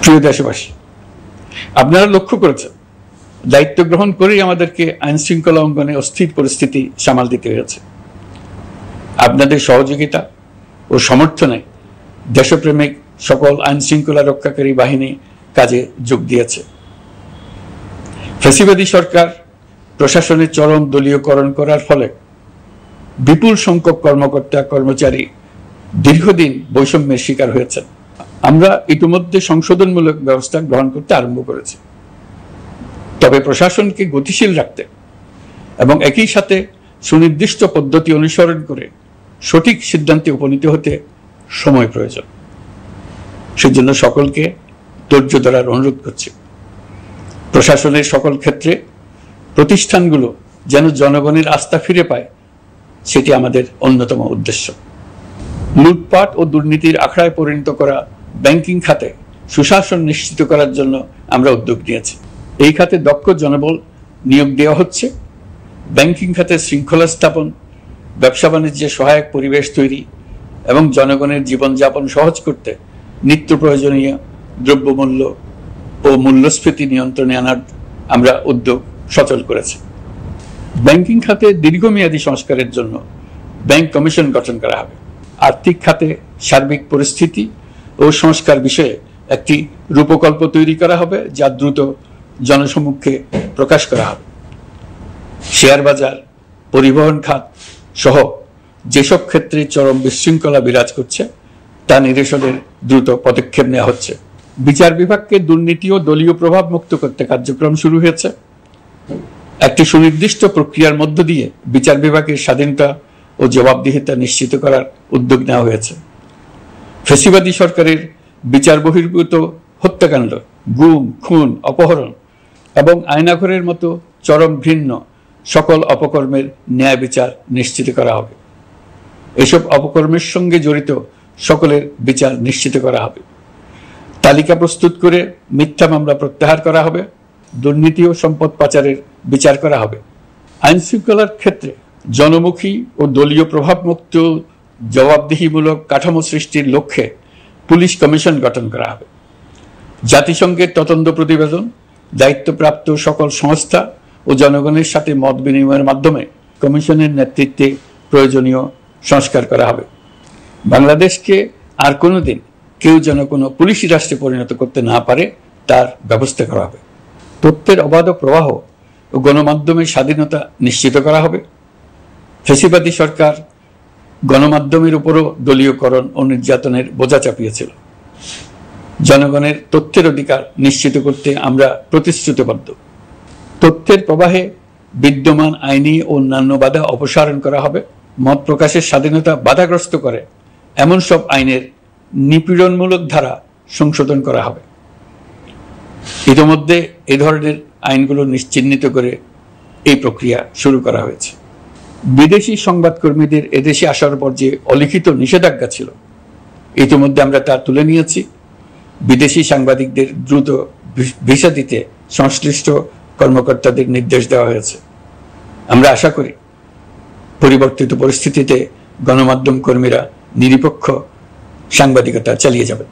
প্রিয় দেশবাসী, আপনারা লক্ষ্য করেছেন দায়িত্ব গ্রহণ করেই আমাদেরকে আইন শৃঙ্খলা অঙ্গনে অস্থির পরিস্থিতি সামাল দিতে হয়েছে। আপনাদের সহযোগিতা ও সমর্থনে দেশপ্রেমিক সকল আইন শৃঙ্খলা রক্ষাকারী বাহিনী কাজে যোগ দিয়েছে। ফ্যাসিবাদী সরকার প্রশাসনের চরম দলীয়করণ করার ফলে বিপুল সংখ্যক কর্মকর্তা কর্মচারী দীর্ঘদিন বৈষম্যের শিকার হয়েছেন। আমরা ইতিমধ্যে সংশোধনমূলক ব্যবস্থা গ্রহণ করতে আরম্ভ করেছি, তবে প্রশাসনকে গতিশীল রাখতে এবং একই সাথে সুনির্দিষ্ট পদ্ধতি অনুসরণ করে সঠিক সিদ্ধান্তে উপনীত হতে সময় প্রয়োজন। সেজন্য সকলকে ধৈর্য ধরার অনুরোধ করছি। প্রশাসনের সকল ক্ষেত্রে প্রতিষ্ঠানগুলো যেন জনগণের আস্থা ফিরে পায়, সেটি আমাদের অন্যতম উদ্দেশ্য। লুটপাট ও দুর্নীতির আখড়ায় পরিণত করা ব্যাংকিং খাতে সুশাসন নিশ্চিত করার জন্য আমরা উদ্যোগ নিয়েছি। এই খাতে দক্ষ জনবল নিয়োগ দেওয়া হচ্ছে। ব্যাংকিং খাতে শৃঙ্খলা স্থাপন, ব্যবসা বাণিজ্যে সহায়ক পরিবেশ তৈরি এবং জনগণের জীবনযাপন সহজ করতে নিত্য প্রয়োজনীয় দ্রব্যমূল্য ও মূল্যস্ফীতি নিয়ন্ত্রণে আনার আমরা উদ্যোগ সচল করেছি। ব্যাংকিং খাতে দীর্ঘমেয়াদী সংস্কারের জন্য ব্যাংক কমিশন গঠন করা হবে। আর্থিক খাতে সার্বিক পরিস্থিতি ও সংস্কার বিষয়ে একটি রূপকল্প তৈরি করা হবে, যা দ্রুত জনসমক্ষে প্রকাশ করা হবে। শেয়ার বাজার, পরিবহন খাত সহ যেসব ক্ষেত্রে চরম বিশৃঙ্খলা বিরাজ করছে তা নিরসনের দ্রুত পদক্ষেপ নেওয়া হচ্ছে। বিচার বিভাগকে দুর্নীতি ও দলীয় প্রভাব মুক্ত করতে কার্যক্রম শুরু হয়েছে। একটি সুনির্দিষ্ট প্রক্রিয়ার মধ্য দিয়ে বিচার বিভাগের স্বাধীনতা ও জবাবদিহিতা নিশ্চিত করার উদ্যোগ নেওয়া হয়েছে। ফ্যাসিবাদী সরকারের বিচার বহির্ভূত হত্যাকাণ্ড, গুম, খুন, অপহরণ এবং আয়নাঘরের মতো চরম ঘৃণ্য সকল অপকর্মের ন্যায় বিচার নিশ্চিত করা হবে। এসব অপকর্মের সঙ্গে জড়িত সকলের বিচার নিশ্চিত করা হবে। তালিকা প্রস্তুত করে মিথ্যা মামলা প্রত্যাহার করা হবে। দুর্নীতি ও সম্পদ পাচারের বিচার করা হবে। আইন শৃঙ্খলার ক্ষেত্রে জনমুখী ও দলীয় প্রভাবমুক্ত জবাবদিহিমূলক কাঠামো সৃষ্টির লক্ষ্যে পুলিশ কমিশন গঠন করা হবে। জাতিসংঘের তদন্ত প্রতিবেদন, দায়িত্বপ্রাপ্ত সকল সংস্থা ও জনগণের সাথে মত বিনিময়ের মাধ্যমে কমিশনের নেতৃত্বে প্রয়োজনীয় সংস্কার করা হবে। বাংলাদেশকে আর কোনোদিন কেউ যেন কোনো পুলিশি রাষ্ট্রে পরিণত করতে না পারে তার ব্যবস্থা করা হবে। তথ্যের অবাধ প্রবাহ ও গণমাধ্যমের স্বাধীনতা নিশ্চিত করা হবে। ফ্যাসিবাদী সরকার গণমাধ্যমের উপরও দলীয়করণ ও নির্যাতনের বোঝা চাপিয়েছিল। জনগণের তথ্যের অধিকার নিশ্চিত করতে আমরা প্রতিশ্রুতিবদ্ধ। তথ্যের প্রবাহে বিদ্যমান আইনি ও অন্যান্য বাধা অপসারণ করা হবে। মত প্রকাশের স্বাধীনতা বাধাগ্রস্ত করে এমন সব আইনের নিপীড়নমূলক ধারা সংশোধন করা হবে। ইতিমধ্যে এ ধরনের আইনগুলো নিশ্চিহ্নিত করে এই প্রক্রিয়া শুরু করা হয়েছে। বিদেশি সংবাদকর্মীদের এদেশে আসার পর যে অলিখিত নিষেধাজ্ঞা ছিল, ইতিমধ্যে আমরা তা তুলে নিয়েছি। বিদেশি সাংবাদিকদের দ্রুত ভিসা দিতে সংশ্লিষ্ট কর্মকর্তাদের নির্দেশ দেওয়া হয়েছে। আমরা আশা করি পরিবর্তিত পরিস্থিতিতে গণমাধ্যম কর্মীরা নিরপেক্ষ সাংবাদিকতা চালিয়ে যাবেন।